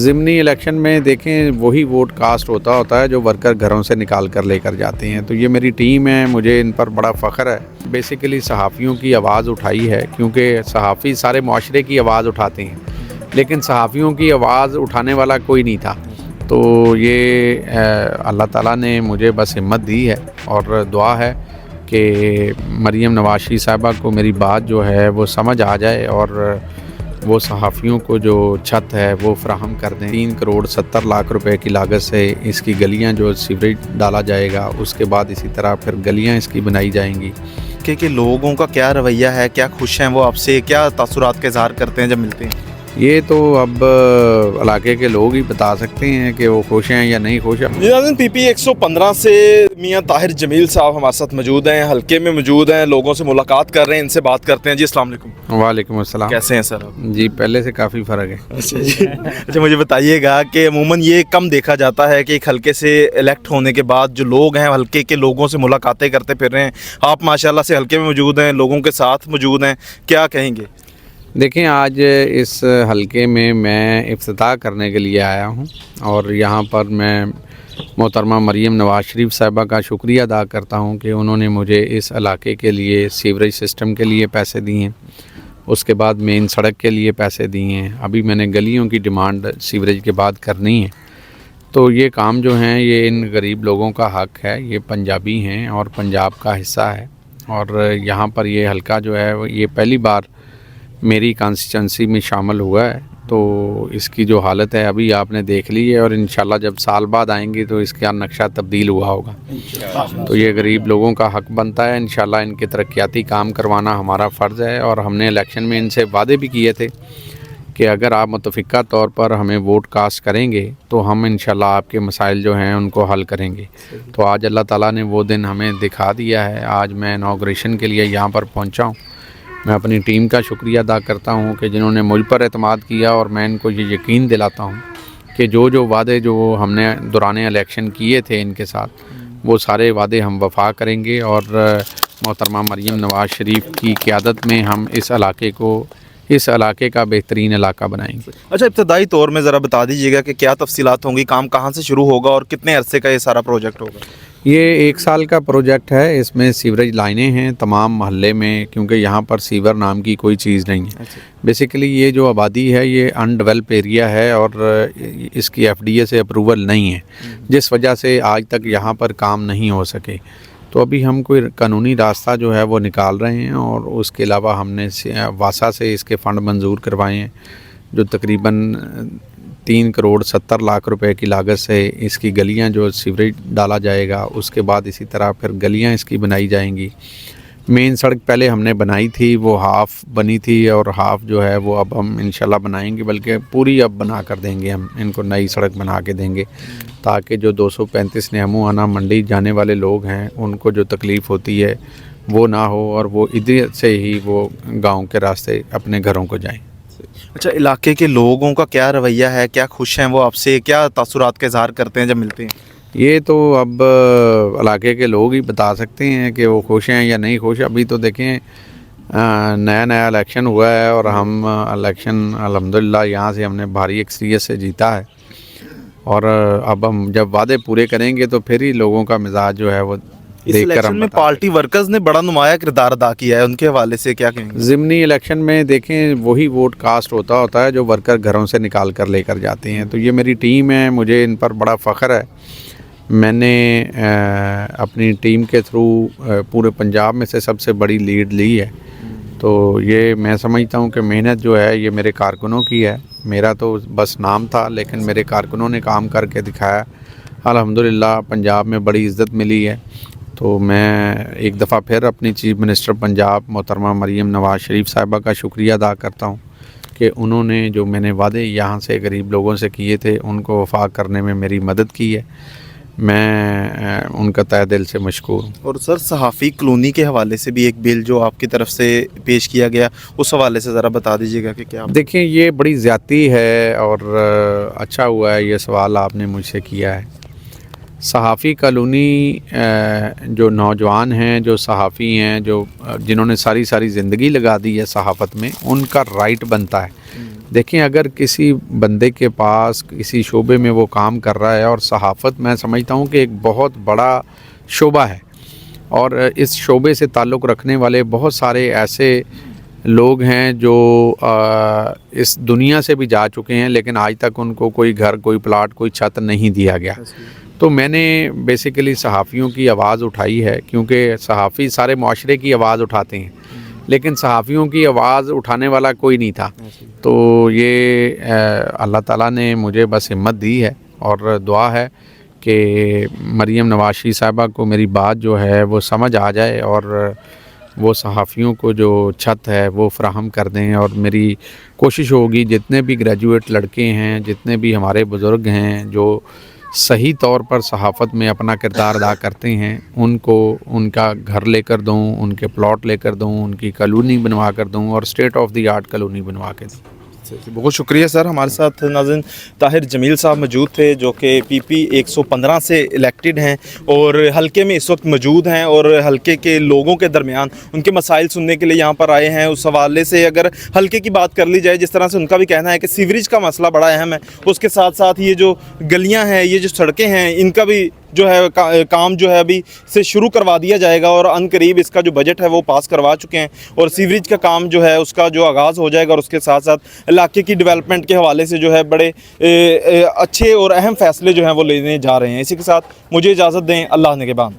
ज़िमनी election में देखें वही वोट कास्ट होता है जो वर्कर घरों से निकाल कर लेकर जाते हैं। तो ये मेरी टीम है, मुझे इन पर बड़ा फ़ख्र है। बेसिकली सहाफ़ियों की आवाज़ उठाई है, क्योंकि सहाफ़ी सारे माशरे की आवाज़ उठाते हैं, लेकिन सहाफ़ियों की आवाज़ उठाने वाला कोई नहीं था। तो ये अल्लाह ताला ने मुझे बस हिम्मत दी है और दुआ है कि मरीम नवाज़ साहिबा को मेरी बात जो है वो समझ आ जाए और वो सहाफ़ियों को जो छत है वो फ़राहम कर दें। 3 करोड़ 70 लाख रुपए की लागत से इसकी गलियां जो सीवरेज डाला जाएगा, उसके बाद इसी तरह फिर गलियां इसकी बनाई जाएंगी। कि लोगों का क्या रवैया है, क्या खुश हैं वो आपसे, क्या तासुरात का इज़हार करते हैं जब मिलते हैं? ये तो अब इलाके के लोग ही बता सकते हैं कि वो खुश हैं या नहीं खुश हैं। नाज़रीन, पीपी 115 से मियां ताहिर जमील साहब हमारे साथ मौजूद हैं, हल्के में मौजूद हैं, लोगों से मुलाकात कर रहे हैं, इनसे बात करते हैं। जी अस्सलाम वालेकुम। वालेकुम अस्सलाम। कैसे हैं सर आप? जी पहले से काफ़ी फ़र्क है। अच्छा जी। अच्छा, मुझे बताइएगा कि अमूमन ये कम देखा जाता है कि एक हल्के से इलेक्ट होने के बाद जो लोग हैं हल्के के लोगों से मुलाकातें करते फिर रहे हैं। आप माशाल्लाह से हल्के में मौजूद हैं, लोगों के साथ मौजूद हैं, क्या कहेंगे? देखें, आज इस हलके में मैं इफ्तिताह करने के लिए आया हूं और यहां पर मैं मोहतरमा मरीम नवाज़ शरीफ साहिबा का शुक्रिया अदा करता हूं कि उन्होंने मुझे इस इलाके के लिए सीवरेज सिस्टम के लिए पैसे दिए हैं, उसके बाद मेन सड़क के लिए पैसे दिए हैं। अभी मैंने गलियों की डिमांड सीवरेज के बाद करनी है। तो ये काम जो हैं ये इन गरीब लोगों का हक़ है, ये पंजाबी हैं और पंजाब का हिस्सा है। और यहाँ पर ये हलका जो है ये पहली बार मेरी कॉन्स्टिट्यूंसी में शामिल हुआ है। तो इसकी जो हालत है अभी आपने देख ली है और इंशाल्लाह जब साल बाद आएंगे तो इसका नक्शा तब्दील हुआ होगा। तो ये गरीब लोगों का हक़ बनता है, इंशाल्लाह इनके तरक्याती काम करवाना हमारा फ़र्ज़ है। और हमने इलेक्शन में इनसे वादे भी किए थे कि अगर आप मुतफ़िक़ा तौर पर हमें वोट कास्ट करेंगे तो हम इंशाल्लाह आपके मसाइल जो हैं उनको हल करेंगे। तो आज अल्लाह ताला ने वो दिन हमें दिखा दिया है। आज मैं इनॉग्रेशन के लिए यहाँ पर पहुँचा हूँ। मैं अपनी टीम का शुक्रिया अदा करता हूँ कि जिन्होंने मुझ पर एतमाद किया और मैं इनको ये यकीन दिलाता हूँ कि जो वादे जो हमने दौरान इलेक्शन किए थे इनके साथ, वो सारे वादे हम वफ़ा करेंगे और मोहतरमा मरीम नवाज़ शरीफ की क़यादत में हम इस इलाके का बेहतरीन इलाका बनाएंगे। अच्छा, इब्तदाई तौर में ज़रा बता दीजिएगा कि क्या तफसीलात होंगी, काम कहाँ से शुरू होगा और कितने अरसे का ये सारा प्रोजेक्ट होगा? ये 1 साल का प्रोजेक्ट है। इसमें सीवरेज लाइनें हैं तमाम मोहल्ले में, क्योंकि यहाँ पर सीवर नाम की कोई चीज़ नहीं है। बेसिकली ये जो आबादी है ये अनडेवलप एरिया है और इसकी एफडीए से अप्रूवल नहीं है, जिस वजह से आज तक यहाँ पर काम नहीं हो सके। तो अभी हम कोई कानूनी रास्ता जो है वो निकाल रहे हैं और उसके अलावा हमने वासा से इसके फ़ंड मंजूर करवाए हैं, जो तकरीबन 3 करोड़ 70 लाख रुपए की लागत से इसकी गलियां जो सीवरेज डाला जाएगा, उसके बाद इसी तरह फिर गलियां इसकी बनाई जाएंगी। मेन सड़क पहले हमने बनाई थी, वो हाफ़ बनी थी और हाफ़ जो है वो अब हम इंशाल्लाह बनाएंगे, बल्कि पूरी अब बना कर देंगे। हम इनको नई सड़क बना के देंगे ताकि जो 235 नेमू आना मंडी जाने वाले लोग हैं उनको जो तकलीफ़ होती है वो ना हो और वो इधर से ही वो गाँव के रास्ते अपने घरों को जाएँ। अच्छा, इलाके के लोगों का क्या रवैया है, क्या खुश हैं वो आपसे, क्या तासुरात का इज़हार करते हैं जब मिलते हैं? ये तो अब इलाके के लोग ही बता सकते हैं कि वो खुश हैं या नहीं खुश। अभी तो देखें नया इलेक्शन हुआ है और हम इलेक्शन अल्हम्दुलिल्लाह यहाँ से हमने भारी अक्सरियत से जीता है और अब हम जब वादे पूरे करेंगे तो फिर ही लोगों का मिजाज जो है वो इस इलेक्शन में पार्टी वर्कर्स ने बड़ा नुमाया किरदार अदा किया है, उनके हवाले से क्या कहेंगे? ज़िमनी इलेक्शन में देखें वही वोट कास्ट होता है जो वर्कर घरों से निकाल कर लेकर जाते हैं। तो ये मेरी टीम है, मुझे इन पर बड़ा फ़ख्र है। मैंने अपनी टीम के थ्रू पूरे पंजाब में से सबसे बड़ी लीड ली है। तो ये मैं समझता हूँ कि मेहनत जो है ये मेरे कारकुनों की है। मेरा तो बस नाम था, लेकिन मेरे कारकुनों ने काम करके दिखाया। अल्हम्दुलिल्लाह पंजाब में बड़ी इज़्ज़त मिली है। तो मैं एक दफ़ा फिर अपनी चीफ़ मिनिस्टर पंजाब मोहतरमा मरीम नवाज़ शरीफ साहिबा का शुक्रिया अदा करता हूँ कि उन्होंने जो मैंने वादे यहाँ से गरीब लोगों से किए थे उनको वफ़ा करने में मेरी मदद की है। मैं उनका तहे दिल से मशकूर हूँ। और सर, सहाफ़ी कॉलोनी के हवाले से भी एक बिल जो आपकी तरफ से पेश किया गया, उस हवाले से ज़रा बता दीजिएगा कि क्या? देखिए, ये बड़ी ज़्यादती है और अच्छा हुआ है ये सवाल आपने मुझसे किया है। सहाफ़ी कॉलोनी जो नौजवान हैं, जो सहाफ़ी हैं, जो जिन्होंने सारी ज़िंदगी लगा दी है सहाफ़त में, उनका राइट बनता है। देखिए, अगर किसी बंदे के पास किसी शोबे में वो काम कर रहा है, और सहाफ़त मैं समझता हूँ कि एक बहुत बड़ा शोबा है, और इस शोबे से ताल्लुक़ रखने वाले बहुत सारे ऐसे लोग हैं जो इस दुनिया से भी जा चुके हैं, लेकिन आज तक उनको कोई घर, कोई प्लाट, कोई छत नहीं दिया गया। तो मैंने बेसिकली सहाफ़ियों की आवाज़ उठाई है, क्योंकि सहाफ़ी सारे माशरे की आवाज़ उठाते हैं, लेकिन सहाफ़ियों की आवाज़ उठाने वाला कोई नहीं था। तो ये अल्लाह ताला ने मुझे बस हिम्मत दी है, और दुआ है कि मरीम नवाज़ शरीफ साहिबा को मेरी बात जो है वो समझ आ जाए, और वो सहाफ़ियों को जो छत है वो फ़राहम कर दें। और मेरी कोशिश होगी जितने भी ग्रेजुएट लड़के हैं, जितने भी हमारे बुज़ुर्ग हैं जो सही तौर पर सहाफ़त में अपना किरदार अदा करते हैं, उनको उनका घर लेकर दूँ, उनके प्लॉट लेकर दूँ, उनकी कॉलोनी बनवा कर दूँ, और state of the art colony बनवा के दूँ। बहुत शुक्रिया सर। हमारे साथ नाज़रीन ताहिर जमील साहब मौजूद थे, जो कि पीपी 115 से इलेक्टेड हैं और हलके में इस वक्त मौजूद हैं, और हलके के लोगों के दरमियान उनके मसाइल सुनने के लिए यहाँ पर आए हैं। उस हवाले से अगर हलके की बात कर ली जाए, जिस तरह से उनका भी कहना है कि सीवरेज का मसला बड़ा अहम है, उसके साथ साथ ये जो गलियाँ हैं, ये जो सड़कें हैं, इनका भी जो है काम जो है अभी से शुरू करवा दिया जाएगा, और अनकरीब इसका जो बजट है वो पास करवा चुके हैं, और सीवरेज का काम जो है उसका जो आगाज़ हो जाएगा, और उसके साथ साथ इलाके की डेवलपमेंट के हवाले से जो है बड़े अच्छे और अहम फैसले जो हैं वो लेने जा रहे हैं। इसी के साथ मुझे इजाज़त दें। अल्लाह निगहबान।